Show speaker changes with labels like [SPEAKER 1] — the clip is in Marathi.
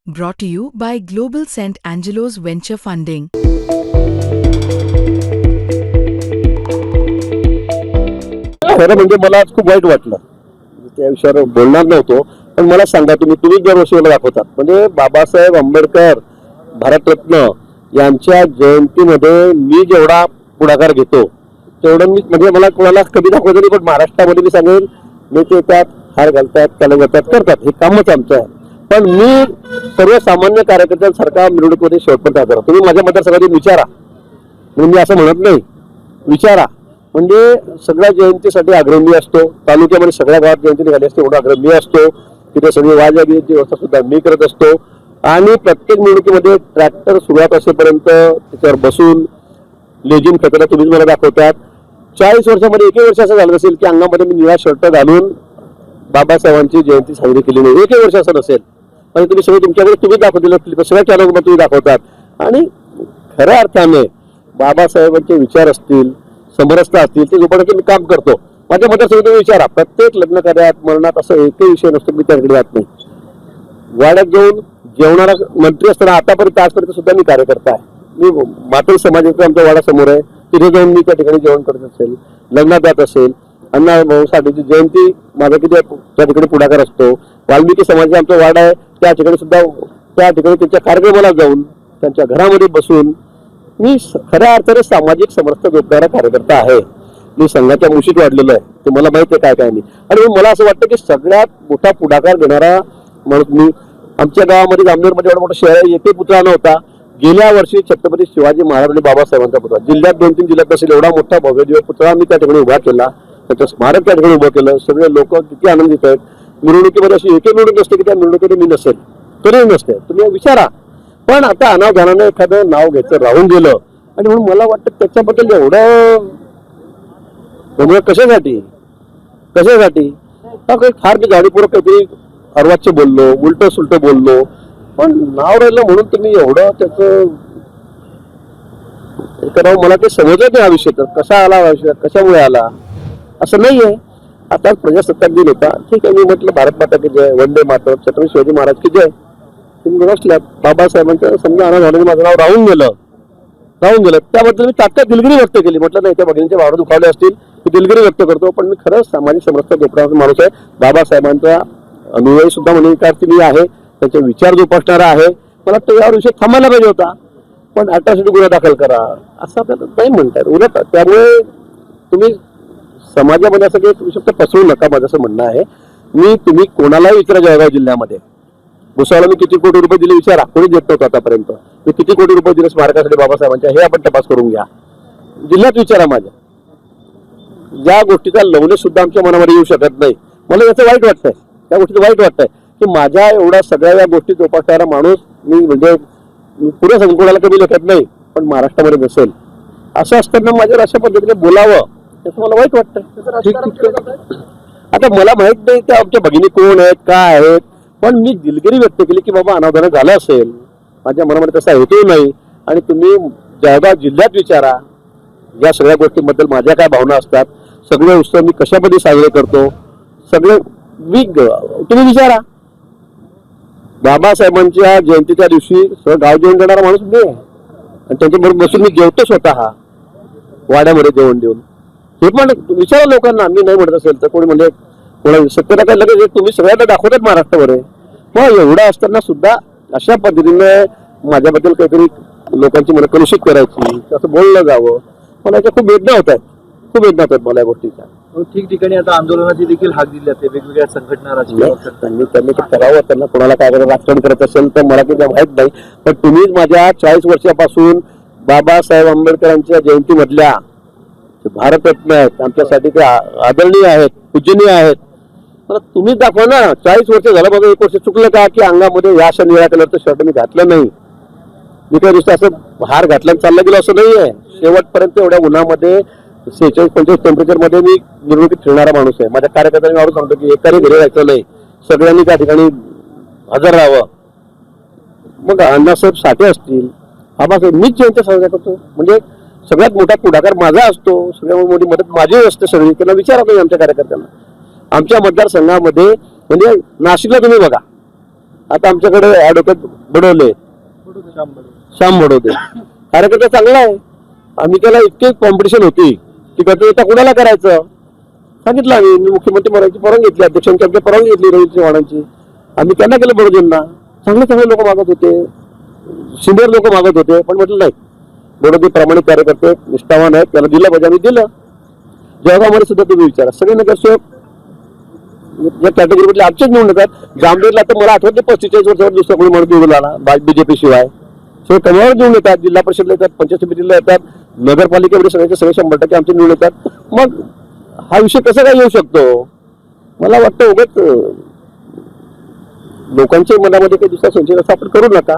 [SPEAKER 1] Brought to you by Global St. Angelo's Venture Funding.
[SPEAKER 2] खरं म्हणजे मला आज खूप वाईट वाटलं, त्या विषयावर बोलणार नव्हतो. पण मला सांगा, तुम्ही दरवर्षी मला दाखवतात, म्हणजे बाबासाहेब आंबेडकर भारतरत्न यांच्या जयंतीमध्ये मी जेवढा पुढाकार घेतो तेवढं मी म्हणजे मला कोणाला कधी दाखवतो नाही. पण महाराष्ट्रामध्ये मी सांगेन, मी ते त्यात हार घालतात, त्याला जातात, करतात, हे कामच आमचं आहे. पण मी सर्वसामान्य कार्यकर्त्यांसारखा मिरवणुकीमध्ये शेवटपर्यंत हजर. तुम्ही माझ्या मतदारसंघात विचारा, मी असं म्हणत नाही, विचारा. म्हणजे सगळ्या जयंतीसाठी अग्रणी असतो, तालुक्यामध्ये सगळ्या गावात जयंती निघाली असते एवढा अग्रणी असतो. तिथे सगळी वाजवायची व्यवस्था सुद्धा मी करत असतो. आणि प्रत्येक निवडणुकीमध्ये ट्रॅक्टर सुरुवात असेपर्यंत त्याच्यावर बसून लेझिम खेळताना तुम्हीच मला दाखवतात. 40 वर्षामध्ये एकही वर्ष असं झालं नसेल की अंगामध्ये मी निळा शर्ट घालून बाबासाहेबांची जयंती साजरी केली नाही. एकही वर्ष असं नसेल. आणि तुम्ही सगळे तुमच्याकडे तुम्ही दाखवतील, सगळ्या चॅनलमध्ये तुम्ही दाखवतात. आणि खऱ्या अर्थाने बाबासाहेबांचे विचार असतील, समरसता असतील, ते जोपर्यंत मी काम करतो. माझ्या मतदारसंघात तुम्ही विचारा, प्रत्येक लग्न कार्यात, मरणात असं एकही विषय नसतो मी त्याकडे जात नाही. वाड्यात जाऊन जेवणारा मंत्री असताना आतापर्यंत आजपर्यंत सुद्धा मी कार्यकर्ता आहे. मी मातोल समाजाचा आमचा वाडा समोर आहे, तिथे जाऊन मी त्या ठिकाणी जेवण करत असेल, लग्नात जात असेल, अण्णा भाऊ साठेची जयंती माझा किती त्या ठिकाणी पुढाकार असतो. वाल्मिकी समाजाचा आमचा वाडा आहे, त्या ठिकाणी सुद्धा त्या ठिकाणी त्यांच्या कार्यक्रमाला जाऊन त्यांच्या घरामध्ये बसून मी खऱ्या अर्थाने सामाजिक समरसता जोडणारा कार्यकर्ता आहे. मी संघाच्या मुशीत वाढलेलो आहे, तुम्हाला माहिती आहे काय काय नाही. आणि मला असं वाटतं की सगळ्यात मोठा पुढाकार देणारा माणूस मी. आमच्या गावामध्ये जामनेरमध्ये एवढा मोठा शहर आहे, एकही पुतळा नव्हता. गेल्या वर्षी छत्रपती शिवाजी महाराज आणि बाबासाहेबांचा पुतळा जिल्ह्यात 2-3 जिल्ह्यात असेल एवढा मोठा भव्य दिव्य पुतळा मी त्या ठिकाणी उभा केला. त्याचं स्मारक त्या ठिकाणी उभं केलं. सगळे लोक किती आनंदित आहेत. मिरवणुकीमध्ये अशी एकही मिरवणूक नसते की त्या मिरवणुकीमध्ये मी नसेल, तरी नसते, तुम्ही विचारा. पण आता अनावधानानं एखादं नाव घ्यायचं राहून गेलं आणि म्हणून मला वाटतं त्याच्याबद्दल एवढं कशासाठी फार मी जाणीवपूर्वक काहीतरी अर्वाच्य बोललो, उलट सुलट बोललो. पण नाव राहिलं म्हणून तुम्ही एवढं त्याचं करावं, मला ते समजत नाही. हा विषय तर कसा आला, कशामुळे आला असं नाहीये. आता प्रजासत्ताक दिन होता, ठीक आहे, मी म्हटलं भारत माता की जय, वंदे मातरम, छत्रपती शिवाजी महाराज की जय. तुम्ही बसल्यात, बाबासाहेबांचं समजा अनावधानाने माझं नाव राहून गेलं. त्याबद्दल मी तात्काळ दिलगिरी व्यक्त केली. म्हटलं नाही, त्या भगिनीच्या भावना दुखावल्या असतील, मी दिलगिरी व्यक्त करतो. पण मी खरंच सामाजिक समरसता जोडणारा माणूस आहे. बाबासाहेबांचा अनुयायी सुद्धा म्हणून मी आहे, त्यांचे विचार जोपासणारा आहे. मला वाटतं यावर विषय थांबायला पाहिजे होता. पण अट्रॉसिटी गुन्हा दाखल करा असं आपल्याला नाही म्हणतात उलट. त्यामुळे तुम्ही समाजामध्ये असं काही शब्द पसरू नका, माझं असं म्हणणं आहे. तुम्ही कोणालाही विचारा, जळगाव जिल्ह्यामध्ये भुसावळला मी किती कोटी रुपये दिले विचारा, कोणी देत नव्हतं आतापर्यंत. मी किती कोटी रुपये दिले स्मारकासाठी बाबासाहेबांच्या, हे आपण तपास करून घ्या. जिल्ह्यात विचारा माझ्या. ज्या गोष्टीचा लवलेश सुद्धा आमच्या मनामध्ये येऊ शकत नाही. मला याचं वाईट वाटतंय, त्या गोष्टीचं वाईट वाटतंय की माझ्या एवढ्या सगळ्या या गोष्टी जोपासणारा माणूस मी म्हणजे पुढे सांगून कोणाला कमी लेखत नाही, पण महाराष्ट्रामध्ये नसेल. असं असताना माझ्यावर अशा पद्धतीने बोलावं त्याचं मला वाईट वाटतं. आता मला माहित नाही त्या आमच्या भगिनी कोण आहेत, काय आहेत, पण मी दिलगिरी व्यक्त केली की बाबा अनावधान झालं असेल, माझ्या मनामध्ये तसा हेतू नाही. आणि तुम्ही जळगाव जिल्ह्यात विचारा, या सगळ्या गोष्टींबद्दल माझ्या काय भावना असतात, सगळे उत्सव मी कशामध्ये साजरे करतो, सगळे तुम्ही विचारा. बाबासाहेबांच्या जयंतीच्या दिवशी सगळं गाव जेवण देणारा माणूस मी आहे. आणि त्यांच्याबरोबर बसून मी जेवतो स्वतः वाड्यामध्ये जेवण देऊन. हे पण विचारा लोकांना, मी नाही म्हणत असेल तर. कोणी म्हणजे कोणा सत्तेला काय लगेच तुम्ही सगळ्यांना दाखवतात महाराष्ट्रामध्ये. मग एवढं असताना सुद्धा अशा पद्धतीने माझ्याबद्दल काहीतरी लोकांची मला कलुषित करायची, असं बोललं जावं, मला याच्या खूप वेदना होत आहेत, मला या गोष्टीच्या.
[SPEAKER 3] ठिकठिकाणी आता आंदोलनाची देखील हाक दिली जाते, वेगवेगळ्या संघटना
[SPEAKER 2] त्यांनी करावं. त्यांना कोणाला काय राजकारण करत असेल तर मला काही माहित नाही. पण तुम्हीच माझ्या 40 वर्षापासून बाबासाहेब आंबेडकरांच्या जयंतीमधल्या भारतरत्न आहेत, आमच्यासाठी ते आदरणीय आहेत, पूजनीय आहेत, मला तुम्हीच दाखवा ना. 40 वर्ष झालं, माझं 1 वर्ष चुकलं का की अंगामध्ये या अशा निळ्या कलरचं शर्ट मी घातलं नाही. मी काही नुसतं असं हार घातला चाललं गेलो असं नाहीये. शेवटपर्यंत एवढ्या उन्हामध्ये 46-45 टेम्परेचर मध्ये मी मिरवणुकीत फिरणारा माणूस आहे. माझ्या कार्यकर्त्यांनी आवडून सांगतो की एकाने घरी राहायचं नाही, सगळ्यांनी त्या ठिकाणी हजर राहावं. मग अण्णासाहेब साठे असतील, बाबासाहेब, मीच जयंती साजरा करतो. म्हणजे सगळ्यात मोठा पुढाकार माझा असतो, सगळ्यात मोठी मदत माझी असते सगळी. त्यांना विचारा तुम्ही आमच्या कार्यकर्त्यांना. आमच्या मतदारसंघामध्ये म्हणजे नाशिकला तुम्ही बघा, आता आमच्याकडे ॲडव्होकेट बडोले श्याम बडोले कार्यकर्ता चांगला आहे. आम्ही त्याला इतकी कॉम्पिटिशन होती की गतनेता कुणाला करायचं सांगितलं आम्ही. मुख्यमंत्री महाराजांची परवानगी घेतली, अध्यक्षांची आमच्या परवानगी घेतली रोहित चव्हाणांची. आम्ही त्यांना केलं बडोदेंना. चांगले चांगले लोक मागत होते, सिनियर लोक मागत होते, पण म्हटलं नाही, बडोदे प्रामाणिक कार्यकर्ते निष्ठावान आहेत, त्याला दिलं पाहिजे. आम्ही दिलं. जळगावमध्ये सुद्धा तुम्ही विचारा, सगळे नगरसेवक या कॅटेगरीमधले आमचेच निवडून येतात. जामनेरला तर मला आठवत नाही 45 वर्षावर दुसरा कोणी म्हणून निवडून आला बीजेपी शिवाय. सगळे कमावर निवडून येतात, जिल्हा परिषदला येतात, पंचायत समितीला येतात, नगरपालिकेमध्ये सगळ्यांचे सगळे 100% आमचे निवडून येतात. मग हा विषय कसा काय येऊ शकतो? मला वाटतं उगाच लोकांच्या मनामध्ये काही दुसरा संशय असा आपण करू नका.